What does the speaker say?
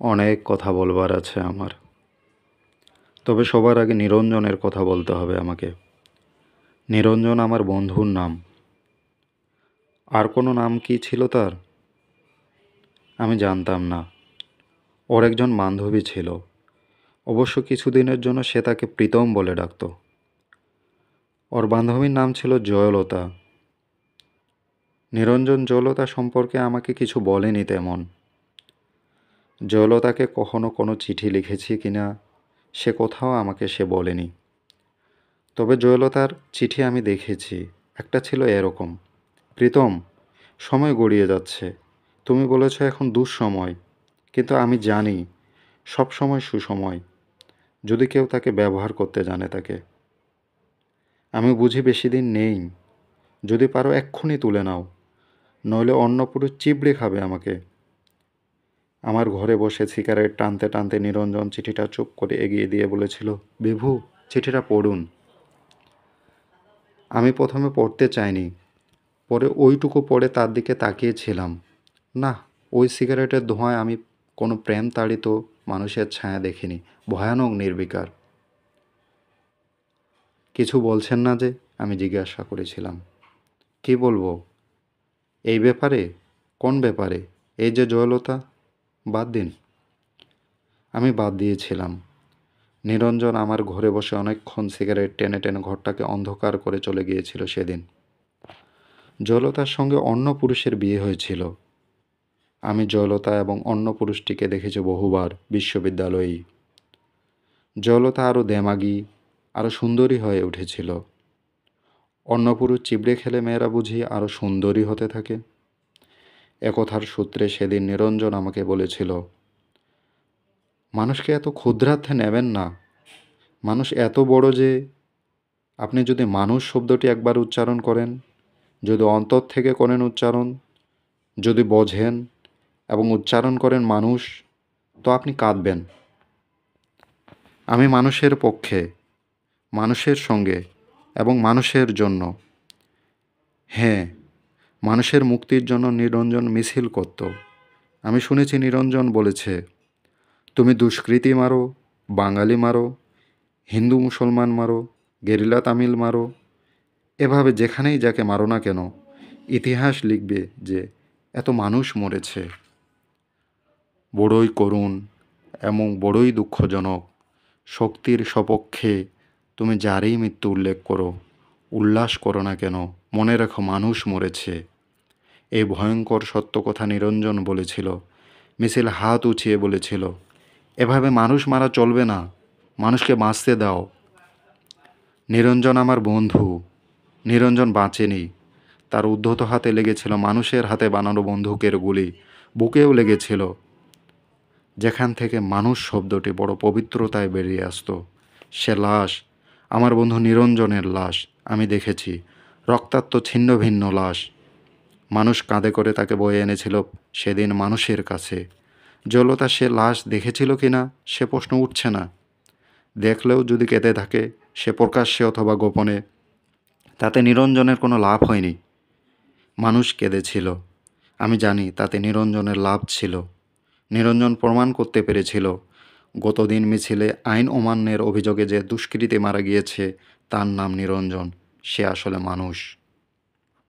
অনেক কথা বলবার আছে আমার, তবে সবার আগে নিরঞ্জনের কথা বলতে হবে আমাকে। নিরঞ্জন আমার বন্ধুর নাম। আর কোনো নাম কি ছিল তার? আমি জানতাম না। ওর একজন বান্ধবী ছিল, অবশ্য কিছুদিনের জন্য সে তাকে প্রীতম বলে ডাকত। ওর বান্ধবীর নাম ছিল জয়লতা। নিরঞ্জন জয়লতা সম্পর্কে আমাকে কিছু বলেনি তেমন। জয়লতাকে কখনো কোনো চিঠি লিখেছি কিনা সে কোথাও আমাকে সে বলেনি। তবে জয়লতার চিঠি আমি দেখেছি। একটা ছিল এরকম: প্রীতম, সময় গড়িয়ে যাচ্ছে। তুমি বলেছ এখন দুঃসময়, কিন্তু আমি জানি সব সময় সুসময়, যদি কেউ তাকে ব্যবহার করতে জানে তাকে। আমি বুঝি বেশি দিন নেই। যদি পারো এক্ষুনি তুলে নাও, নইলে অন্য পুরুষ চিবড়ে খাবে আমাকে। আমার ঘরে বসে সিগারেট টানতে টানতে নিরঞ্জন চিঠিটা চুপ করে এগিয়ে দিয়ে বলেছিল, বিভু, চিঠিটা পড়ুন। আমি প্রথমে পড়তে চাইনি, পরে ওইটুকু পড়ে তার দিকে তাকিয়েছিলাম। না, ওই সিগারেটের ধোঁয়ায় আমি কোনো প্রেম তাড়িত মানুষের ছায়া দেখিনি। ভয়ানক নির্বিকার। কিছু বলছেন না যে? আমি জিজ্ঞাসা করেছিলাম। কি বলবো? এই ব্যাপারে? কোন ব্যাপারে? এই যে জয়লতা? বাদ দিন। আমি বাদ দিয়েছিলাম। নিরঞ্জন আমার ঘরে বসে অনেকক্ষণ সিগারেট টেনে টেনে ঘরটাকে অন্ধকার করে চলে গিয়েছিল সেদিন। জয়লতার সঙ্গে অন্য পুরুষের বিয়ে হয়েছিল। আমি জয়লতা এবং অন্য পুরুষটিকে দেখেছি বহুবার বিশ্ববিদ্যালয়েই। জয়লতা আরও দেমাগী, আরও সুন্দরী হয়ে উঠেছিল। অন্য পুরুষ চিবড়ে খেলে মেয়েরা বুঝি আরও সুন্দরী হতে থাকে। একথার সূত্রে সেদিন নিরঞ্জন আমাকে বলেছিল, মানুষকে এত ক্ষুদ্রার্থে নেবেন না। মানুষ এত বড় যে আপনি যদি মানুষ শব্দটি একবার উচ্চারণ করেন, যদি অন্তর থেকে করেন উচ্চারণ, যদি বোঝেন এবং উচ্চারণ করেন মানুষ, তো আপনি কাঁদবেন। আমি মানুষের পক্ষে, মানুষের সঙ্গে এবং মানুষের জন্য। হ্যাঁ, মানুষের মুক্তির জন্য নিরঞ্জন মিছিল করত। আমি শুনেছি নিরঞ্জন বলেছে, তুমি দুষ্কৃতী মারো, বাঙালি মারো, হিন্দু মুসলমান মারো, গেরিলা তামিল মারো, এভাবে যেখানেই যাকে মারো না কেন, ইতিহাস লিখবে যে এত মানুষ মরেছে। বড়ই করুণ এবং বড়ই দুঃখজনক। শক্তির সপক্ষে তুমি যারই মৃত্যু উল্লেখ করো, উল্লাস করো না কেন, মনে রেখো মানুষ মরেছে। এই ভয়ঙ্কর সত্য কথা নিরঞ্জন বলেছিল। মিছিল হাত উঠিয়ে বলেছিল, এভাবে মানুষ মারা চলবে না, মানুষকে বাঁচতে দাও। নিরঞ্জন আমার বন্ধু। নিরঞ্জন বাঁচেনি। তার উদ্ধত হাতে লেগেছিল মানুষের হাতে বানানো বন্দুকের গুলি, বুকেও লেগেছিল, যেখান থেকে মানুষ শব্দটি বড় পবিত্রতায় বেরিয়ে আসতো। সে লাশ, আমার বন্ধু নিরঞ্জনের লাশ, আমি দেখেছি। রক্তাক্ত ছিন্ন ভিন্ন লাশ। মানুষ কাঁধে করে তাকে বয়ে এনেছিল সেদিন মানুষের কাছে। জলতা সে লাশ দেখেছিল কিনা সে প্রশ্ন উঠছে না। দেখলেও যদি কেঁদে থাকে, সে প্রকাশ্যে অথবা গোপনে, তাতে নিরঞ্জনের কোনো লাভ হয়নি। মানুষ কেঁদেছিল। আমি জানি তাতে নিরঞ্জনের লাভ ছিল। নিরঞ্জন প্রমাণ করতে পেরেছিল গতদিন মিছিলে আইন অমান্যের অভিযোগে যে দুষ্কৃতী মারা গিয়েছে তার নাম নিরঞ্জন, সে আসলে মানুষ।